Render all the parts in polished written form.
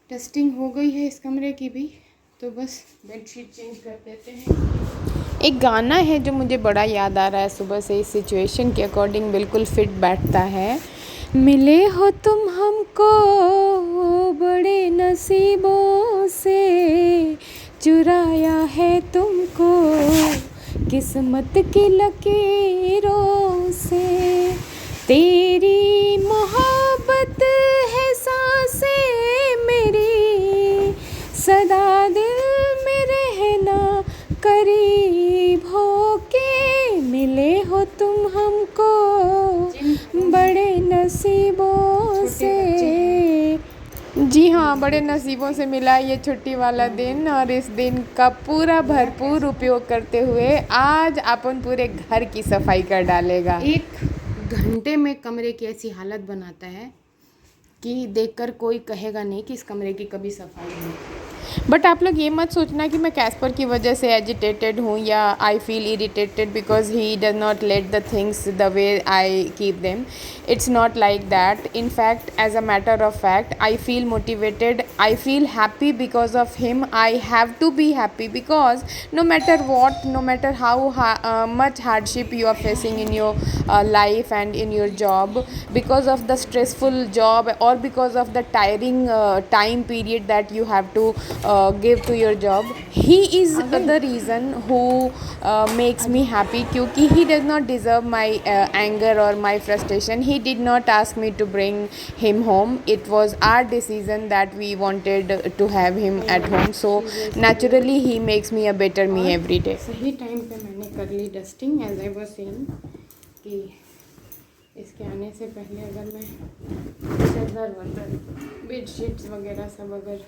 Dusting हो गई है इस कमरे की भी, तो बस बेडशीट चेंज कर देते हैं। एक गाना है जो मुझे बड़ा याद आ रहा है सुबह से, इस सिचुएशन के अकॉर्डिंग बिल्कुल फिट बैठता है। मिले हो तुम हमको बड़े नसीबों से, चुराया है तुमको किस्मत की लकीरों से, तेरी मोहब्बत है सांसें मेरी, सदा दिल में रहना करीब हो के, मिले हो तुम हमको बड़े नसीबों से। जी हाँ, बड़े नसीबों से मिला ये छुट्टी वाला दिन, और इस दिन का पूरा भरपूर उपयोग करते हुए आज अपन पूरे घर की सफाई कर डालेगा। 1 घंटे में कमरे की ऐसी हालत बनाता है कि देखकर कोई कहेगा नहीं कि इस कमरे की कभी सफाई नहीं। बट आप लोग ये मत सोचना कि मैं कैस्पर की वजह से एजिटेटेड हूँ या I feel irritated because he does not let the things the way I keep them. It's not like that. In fact, as a matter of fact, I feel motivated, I feel happy because of him. I have to be happy because no matter what, no matter how much hardship you are facing in your life and in your job, because of the stressful job or because of the tiring time period that you have to give to your job, he is the reason who makes me happy, क्योंकि he does not deserve my anger or my frustration. He did not ask me to bring him home. It was our decision that we wanted to have him at home, so naturally he makes me a better me every day. सही time पे मैंने कर ली dusting, as I was saying कि इसके आने से पहले अगर मैं चादर वादर बेडशीट्स वगैरह सब अगर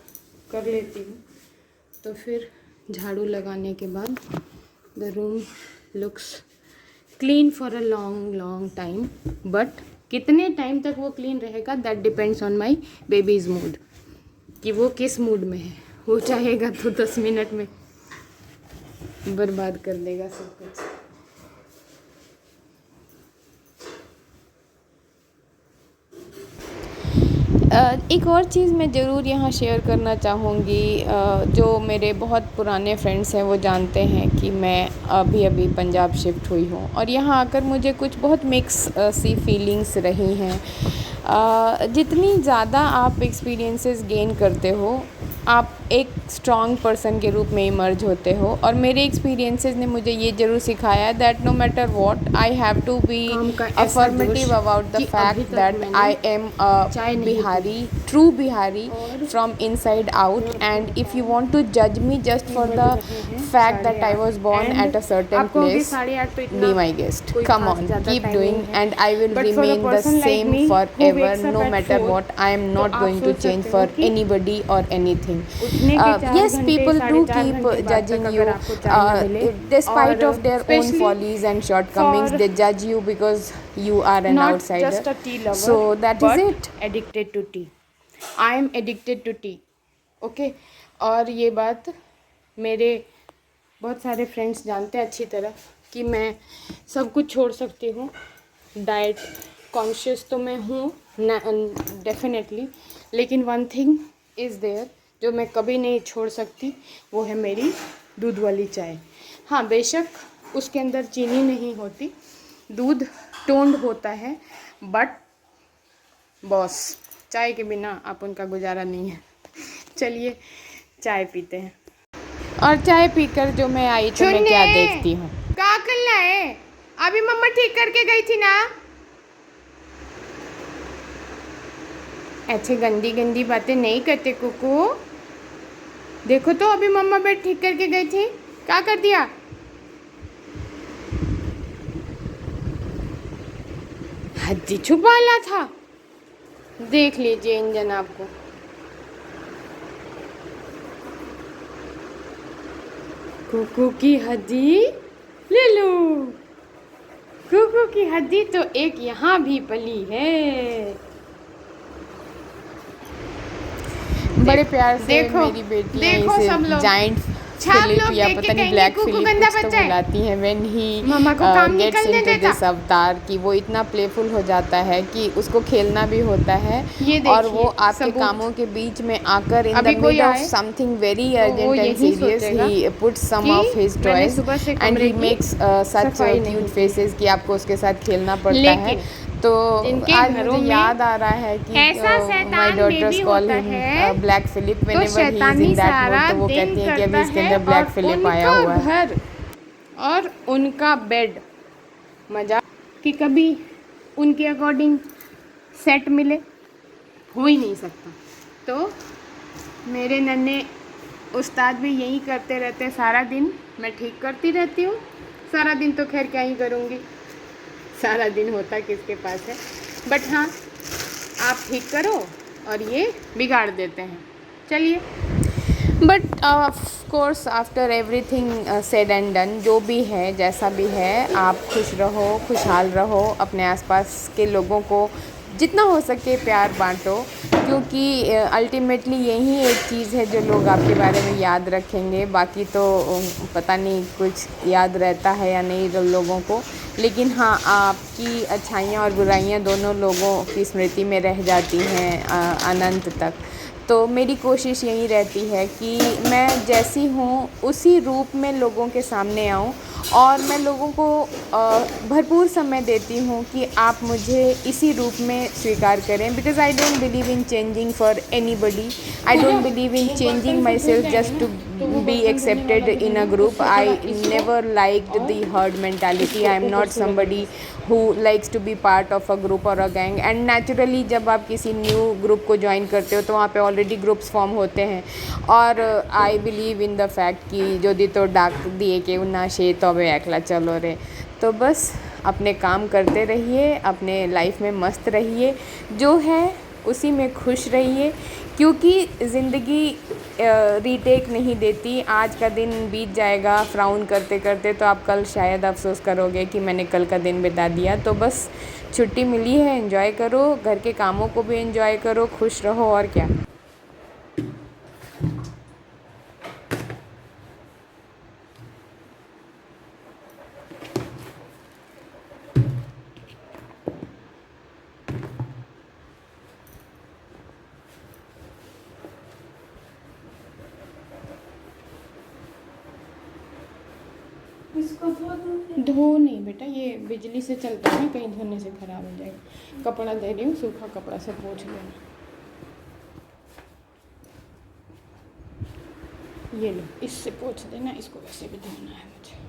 कर लेती हूँ तो फिर झाड़ू लगाने के बाद the room looks clean for a long time. But कितने टाइम तक वो क्लीन रहेगा that depends on my babies mood, कि वो किस मूड में है। वो चाहेगा तो 10 मिनट में बर्बाद कर देगा सब कुछ। एक और चीज़ मैं ज़रूर यहाँ शेयर करना चाहूँगी। जो मेरे बहुत पुराने फ्रेंड्स हैं वो जानते हैं कि मैं अभी पंजाब शिफ्ट हुई हूँ, और यहाँ आकर मुझे कुछ बहुत मिक्स सी फीलिंग्स रही हैं। जितनी ज़्यादा आप एक्सपीरियंसेस गेन करते हो, आप एक स्ट्रॉन्ग पर्सन के रूप में इमर्ज होते हो। और मेरे एक्सपीरियंसेस ने मुझे ये ज़रूर सिखाया that no matter what, I have to be affirmative about the fact that I am a Bihari, true Bihari from inside out. And if you want to जज me just for the fact that I was born at a certain place, be my guest. Come on, keep doing, and I will remain the same forever, no matter what. I am not going to change for anybody or anything. Yes, people do keep judging you, despite of their own follies and shortcomings. They judge you because you are an outsider. Just a tea lover, so that is it. Addicted to tea. I am addicted to tea. Okay, और ये बात मेरे बहुत सारे friends जानते हैं अच्छी तरह कि मैं सब कुछ छोड़ सकती हूँ। डाइट कॉन्शियस तो मैं हूँ डेफिनेटली, लेकिन वन थिंग इज़ देयर जो मैं कभी नहीं छोड़ सकती, वो है मेरी दूध वाली चाय। हाँ, बेशक उसके अंदर चीनी नहीं होती, दूध टोन्ड होता है, बट बॉस चाय के बिना आप उनका गुजारा नहीं है। चलिए चाय पीते हैं। और चाय पीकर जो मैं आई तो मैं क्या देखती हूँ। क्या करना है? अभी मम्मा ठीक करके गई थी ना। ऐसे गंदी गंदी बातें नहीं करते कुकू। देखो तो अभी मम्मा बेड ठीक करके गई थी, क्या कर दिया? हड्डी छुपाला था। देख लीजिए इन जनाब को। कुकू की हड्डी ले लो। कुकू की हड्डी तो एक यहाँ भी पली है। बड़े प्यार से मेरी बेटी इसे जाइंट फिलिप या पता नहीं ब्लैक फिलिप कुछ तो बुलाती हैं when he gets into this avatar, कि वो इतना प्लेफुल हो जाता है कि उसको खेलना भी होता है और वो आपके कामों के बीच में आकर in the mid of something very urgent and serious he puts some of his toys and he makes such cute faces कि आपको उसके साथ खेलना पड़ता है। तो आज मुझे याद आ रहा है कि my daughters call him Black Philip whenever he is in that mood, तो वो कहती हैं कि अभी इसके अंदर ब्लैक फिलिप आया हुआ है। और उनका बेड मजा कि कभी उनके अकॉर्डिंग सेट मिले, हो ही नहीं सकता। तो मेरे नन्हे उस्ताद भी यही करते रहते सारा दिन, मैं ठीक करती रहती हूँ सारा दिन। तो खैर क्या ही करूँगी, सारा दिन होता किसके पास है। बट हाँ, आप ठीक करो और ये बिगाड़ देते हैं। चलिए, but of course after everything said and done, जो भी है जैसा भी है, आप खुश रहो, खुशहाल रहो, अपने आसपास के लोगों को जितना हो सके प्यार बांटो, क्योंकि अल्टीमेटली यही एक चीज़ है जो लोग आपके बारे में याद रखेंगे। बाकी तो पता नहीं कुछ याद रहता है या नहीं लोगों को, लेकिन हाँ, आपकी अच्छाइयाँ और बुराइयाँ दोनों लोगों की स्मृति में रह जाती हैं अनंत तक। तो मेरी कोशिश यही रहती है कि मैं जैसी हूँ उसी रूप में लोगों के सामने आऊँ, और मैं लोगों को भरपूर समय देती हूँ कि आप मुझे इसी रूप में स्वीकार करें, because I don't believe in changing for anybody. I don't believe in changing myself just to be accepted in a group. I never liked the herd mentality. I am not somebody who likes to be part of a group or a gang. And naturally जब आप किसी new group को join करते हो तो वहाँ पे already groups form होते हैं, और I believe in the fact कि जो दी तो डाक दिए कि उन्ना शे तो अब एकला चलो रे। तो बस अपने काम करते रहिए, अपने लाइफ में मस्त रहिए, जो है उसी में खुश रहिए, क्योंकि ज़िंदगी रीटेक नहीं देती। आज का दिन बीत जाएगा फ्राउन करते करते, तो आप कल शायद अफसोस करोगे कि मैंने कल का दिन बिता दिया। तो बस छुट्टी मिली है, एंजॉय करो, घर के कामों को भी एंजॉय करो, खुश रहो, और क्या। धो नहीं बेटा, ये बिजली से चलता है, कहीं धोने से ख़राब हो जाएगा। कपड़ा दे रही हूँ, सूखा कपड़ा से पोंछ लेना। ये लो, इससे पोंछ देना, इसको वैसे भी धोना है मुझे।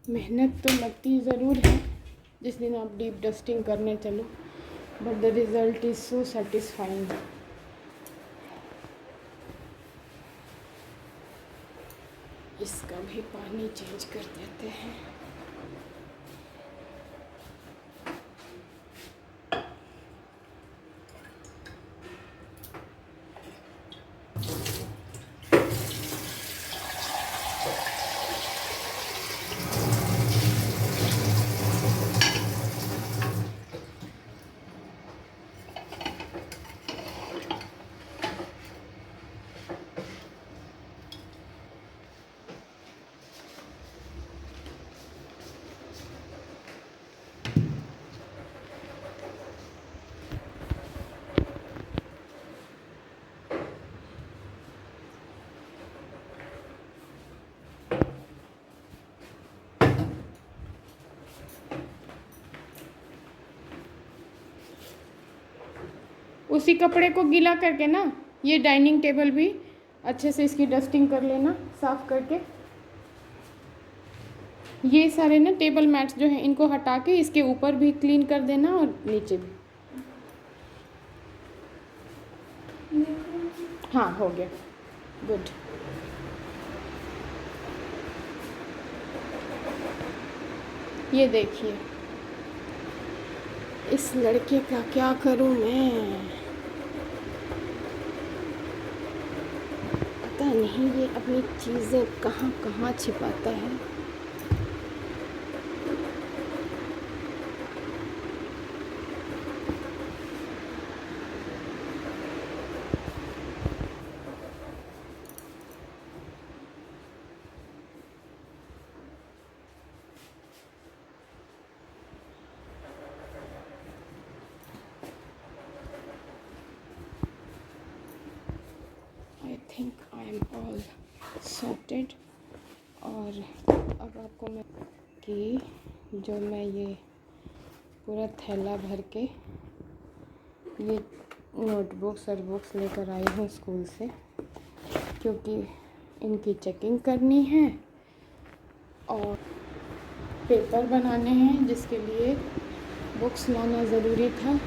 मेहनत तो लगती ज़रूर है जिस दिन आप डीप डस्टिंग करने चलो, but the result is so satisfying. इसका भी पानी चेंज कर देते हैं। उसी कपड़े को गीला करके ना, ये डाइनिंग टेबल भी अच्छे से इसकी डस्टिंग कर लेना, साफ़ करके। ये सारे ना टेबल मैट्स जो हैं इनको हटा के इसके ऊपर भी क्लीन कर देना, और नीचे भी। हाँ, हो गया, गुड। ये देखिए, इस लड़के का क्या करूं मैं, पता नहीं ये अपनी चीज़ें कहाँ कहाँ छिपाता है। I think I am all sorted. और अब आपको मैं कि जो मैं ये पूरा थैला भर के ये नोटबुक्स और बुक्स लेकर आई हूँ स्कूल से, क्योंकि इनकी चेकिंग करनी है और पेपर बनाने हैं, जिसके लिए बुक्स लाना ज़रूरी था।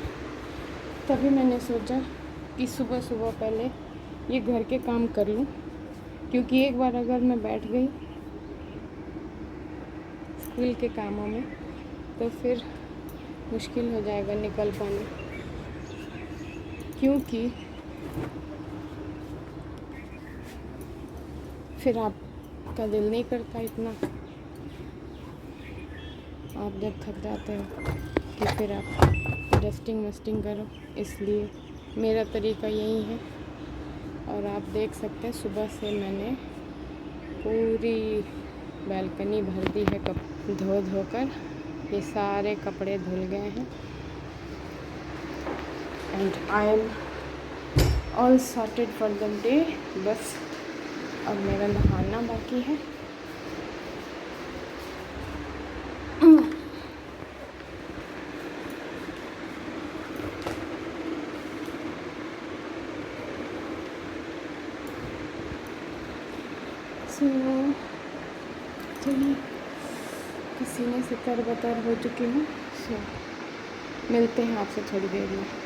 तभी मैंने सोचा कि सुबह सुबह पहले ये घर के काम कर लूँ, क्योंकि एक बार अगर मैं बैठ गई स्कूल के कामों में तो फिर मुश्किल हो जाएगा निकल पाना, क्योंकि फिर आपका दिल नहीं करता इतना, आप जब थक जाते हो कि फिर आप डस्टिंग वस्टिंग करो। इसलिए मेरा तरीका यही है। और आप देख सकते हैं सुबह से मैंने पूरी बालकनी भर दी है धो कर। ये सारे कपड़े धुल गए हैं and I am all sorted for the day. बस अब मेरा नहाना बाकी है। चलिए, पसीने से तरबतर हो चुकी हूँ। मिलते हैं आपसे थोड़ी देर में।